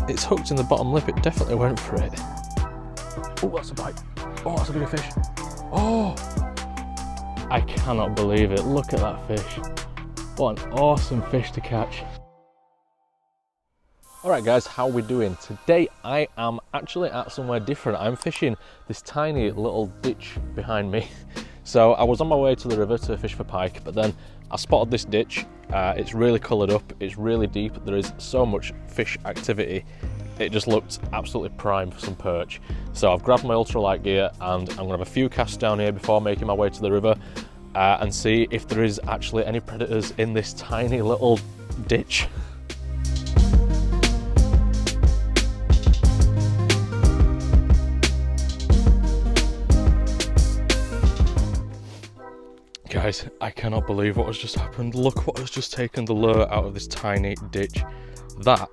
It's hooked in the bottom lip, it definitely went for it. Oh, that's a bite. Oh, that's a bigger fish. Oh! I cannot believe it. Look at that fish. What an awesome fish to catch. Alright guys, how are we doing? Today I am actually at somewhere different. I'm fishing this tiny little ditch behind me. So I was on my way to the river to fish for pike, but then I spotted this ditch. It's really coloured up, it's really deep, there is so much fish activity. It just looked absolutely prime for some perch. So I've grabbed my ultralight gear and I'm gonna have a few casts down here before making my way to the river and see if there is actually any predators in this tiny little ditch. Guys, I cannot believe what has just happened. Look what has just taken the lure out of this tiny ditch. That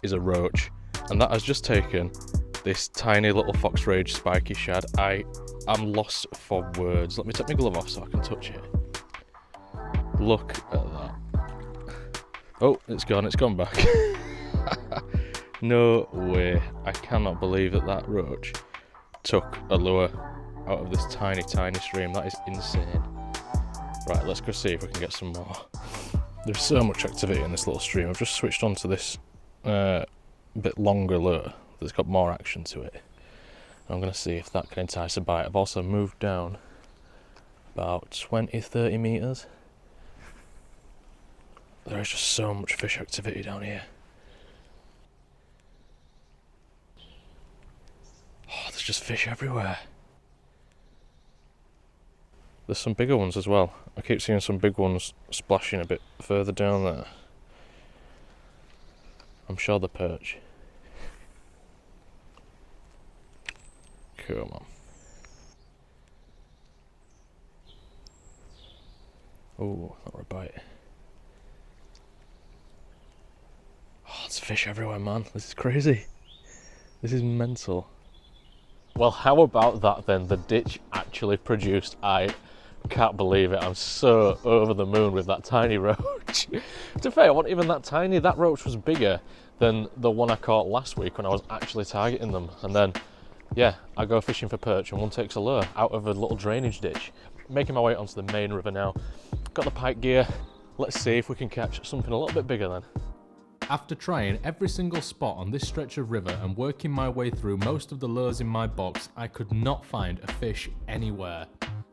is a roach, and that has just taken this tiny little fox rage spiky shad. I am lost for words. Let me take my glove off so I can touch it. Look at that. Oh, it's gone back. No way. I cannot believe that roach took a lure out of this tiny stream. That is insane. Right, let's go see if we can get some more. There's so much activity in this little stream. I've just switched on to this bit longer lure that's got more action to it. I'm going to see if that can entice a bite. I've also moved down about 20-30 metres. There is just so much fish activity down here. Oh, there's just fish everywhere. There's some bigger ones as well. I keep seeing some big ones splashing a bit further down there. I'm sure they're perch. Come on. Oh, not a bite. Oh, there's fish everywhere, man. This is crazy. This is mental. Well, how about that then? The ditch actually produced. I can't believe it. I'm so over the moon with that tiny roach. To be fair, it wasn't even that tiny. That roach was bigger than the one I caught last week when I was actually targeting them. And then, yeah, I go fishing for perch and one takes a lure out of a little drainage ditch. Making my way onto the main river now. Got the pike gear. Let's see if we can catch something a little bit bigger then. After trying every single spot on this stretch of river and working my way through most of the lures in my box, I could not find a fish anywhere.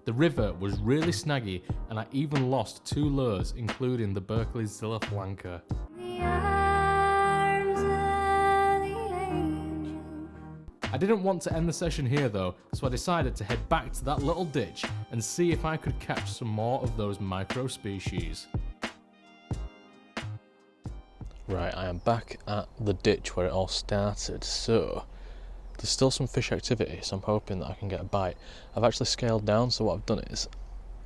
The river was really snaggy and I even lost 2 lures, including the Berkley Zilla Flanker. I didn't want to end the session here though, so I decided to head back to that little ditch and see if I could catch some more of those micro species. Right, I am back at the ditch where it all started, so there's still some fish activity, so I'm hoping that I can get a bite. I've actually scaled down, so what I've done is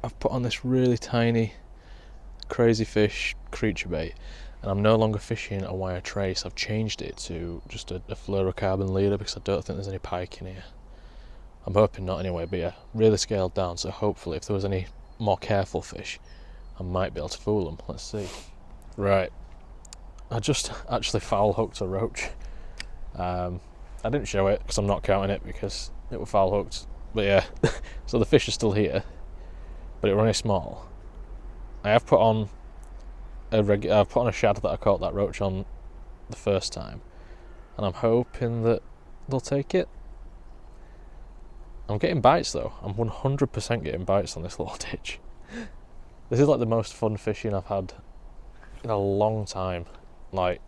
I've put on this really tiny crazy fish creature bait, and I'm no longer fishing a wire trace. I've changed it to just a fluorocarbon leader because I don't think there's any pike in here. I'm hoping not anyway, but yeah, really scaled down, so hopefully if there was any more careful fish, I might be able to fool them. Let's see. Right. I just actually foul hooked a roach. I didn't show it because I'm not counting it because it was foul hooked. But yeah, so the fish is still here, but it was only small. I have put on I've put on a shad that I caught that roach on the first time, and I'm hoping that they'll take it. I'm getting bites though. I'm 100% getting bites on this little ditch. This is like the most fun fishing I've had in a long time. Like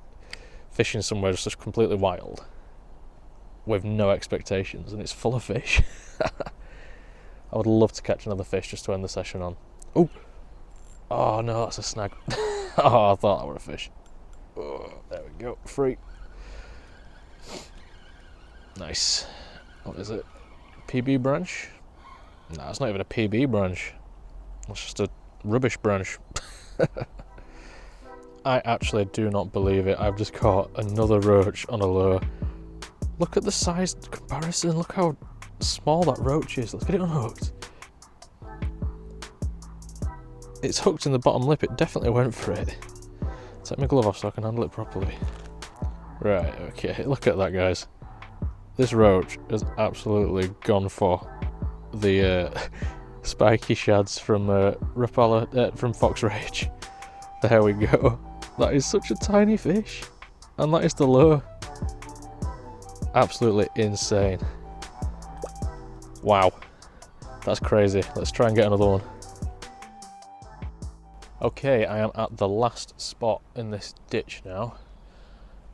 fishing somewhere just completely wild with no expectations and it's full of fish. I would love to catch another fish just to end the session on. Oh no, that's a snag. Oh, I thought that were a fish. Oh, there we go, free. Nice. What is it? PB branch? No, it's not even a PB branch. It's just a rubbish branch. I actually do not believe it. I've just caught another roach on a lure. Look at the size comparison. Look how small that roach is. Let's get it unhooked. It's hooked in the bottom lip. It definitely went for it. Take my glove off so I can handle it properly. Right, okay, look at that, guys. This roach has absolutely gone for the spiky shads from Rapala, from Fox Rage. There we go. That is such a tiny fish, and that is the lure. Absolutely insane. Wow, that's crazy. Let's try and get another one. Okay, I am at the last spot in this ditch now.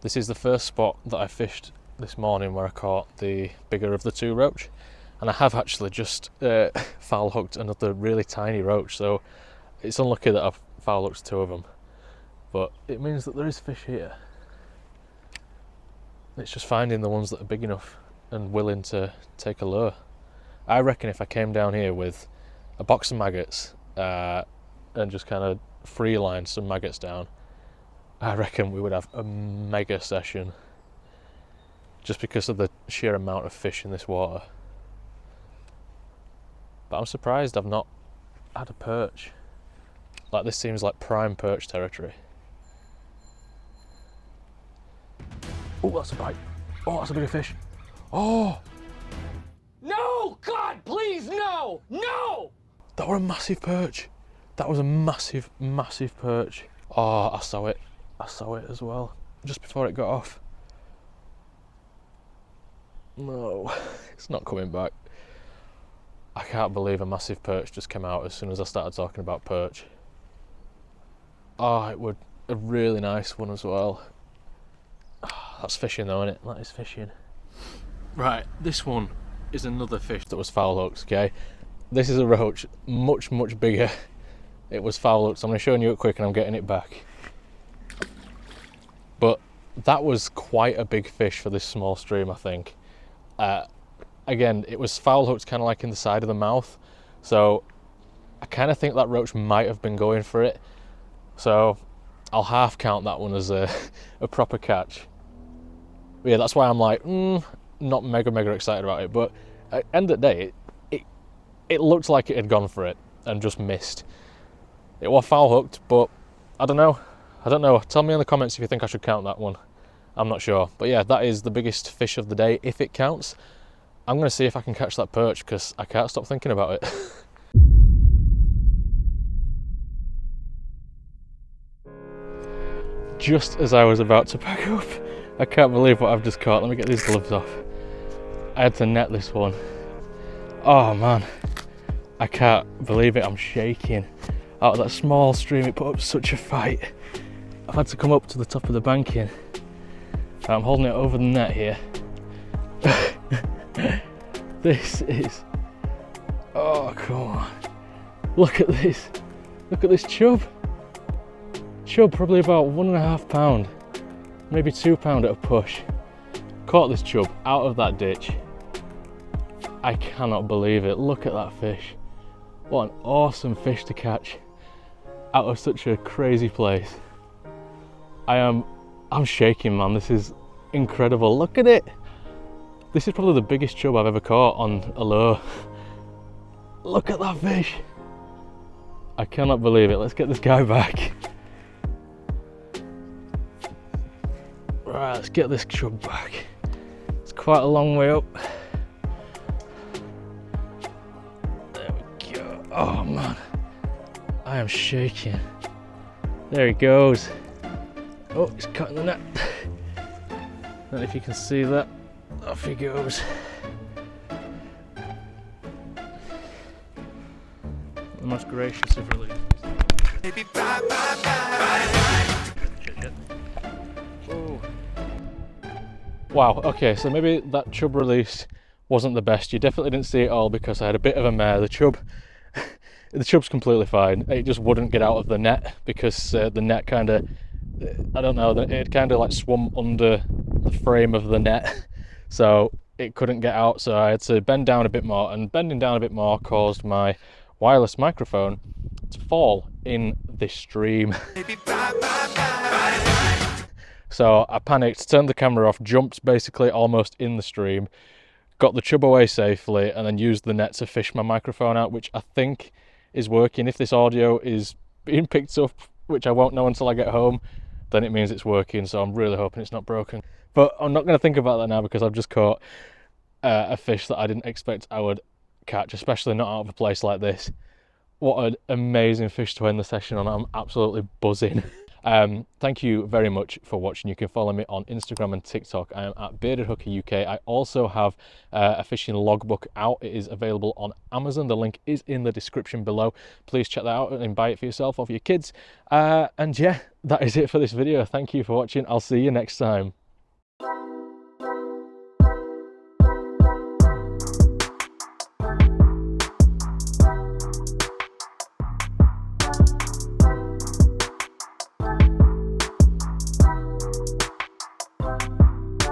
This is the first spot that I fished this morning where I caught the bigger of the two roach, and I have actually just foul hooked another really tiny roach, so it's unlucky that I've foul hooked two of them, but it means that there is fish here. It's just finding the ones that are big enough and willing to take a lure. I reckon if I came down here with a box of maggots and just kind of free lined some maggots down, I reckon we would have a mega session, just because of the sheer amount of fish in this water. But I'm surprised I've not had a perch. Like, this seems like prime perch territory. Oh, that's a bite. Oh, that's a bigger fish. Oh! No! God, please, no! No! That were a massive perch. That was a massive, massive perch. Oh, I saw it. I saw it as well, just before it got off. No, it's not coming back. I can't believe a massive perch just came out as soon as I started talking about perch. Oh, it would a really nice one as well. Oh, that's fishing though, isn't it? That is fishing. Right, this one is another fish that was foul hooked, okay? This is a roach, much, much bigger. It was foul hooked, so I'm going to show you it quick and I'm getting it back. But that was quite a big fish for this small stream, I think. Again, it was foul hooked kind of like in the side of the mouth, so I kind of think that roach might have been going for it. So I'll half count that one as a proper catch. But yeah, that's why I'm like, not mega excited about it. But at the end of the day, it looked like it had gone for it and just missed. It was foul hooked, but I don't know. Tell me in the comments if you think I should count that one. I'm not sure. But yeah, that is the biggest fish of the day, if it counts. I'm going to see if I can catch that perch, because I can't stop thinking about it. Just as I was about to pack up, I can't believe what I've just caught. Let me get these gloves off. I had to net this one. Oh man, I can't believe it. I'm shaking. Out of that small stream, it put up such a fight. I've had to come up to the top of the banking. I'm holding it over the net here. This is... Oh, come on. Look at this. Look at this chub. Chub probably about 1.5 pound, maybe 2 pound at a push. Caught this chub out of that ditch. I cannot believe it. Look at that fish. What an awesome fish to catch out of such a crazy place. I'm shaking, man. This is incredible. Look at it. This is probably the biggest chub I've ever caught on a lure. Look at that fish. I cannot believe it. Let's get this guy back. Right, let's get this chub back. It's quite a long way up. There we go. Oh man, I am shaking. There he goes. Oh, he's cutting the net. I don't know if you can see that. Off he goes. The most gracious of releases. Oh. Wow, okay, so maybe that chub release wasn't the best. You definitely didn't see it all because I had a bit of a mare. The chub's completely fine. It just wouldn't get out of the net because the net kind of, I don't know, it kind of like swum under the frame of the net, so it couldn't get out. So I had to bend down a bit more, and bending down a bit more caused my wireless microphone to fall in this stream. So I panicked, turned the camera off, jumped basically almost in the stream, got the chub away safely, and then used the net to fish my microphone out, which I think is working. If this audio is being picked up, which I won't know until I get home, then it means it's working, so I'm really hoping it's not broken. But I'm not going to think about that now because I've just caught a fish that I didn't expect I would catch, especially not out of a place like this. What an amazing fish to end the session on. I'm absolutely buzzing. Thank you very much for watching. You can follow me on Instagram and TikTok. I am at Bearded Hooker UK. I also have a fishing logbook out. It is available on Amazon. The link is in the description below. Please check that out and buy it for yourself or for your kids. And yeah, that is it for this video. Thank you for watching. I'll see you next time.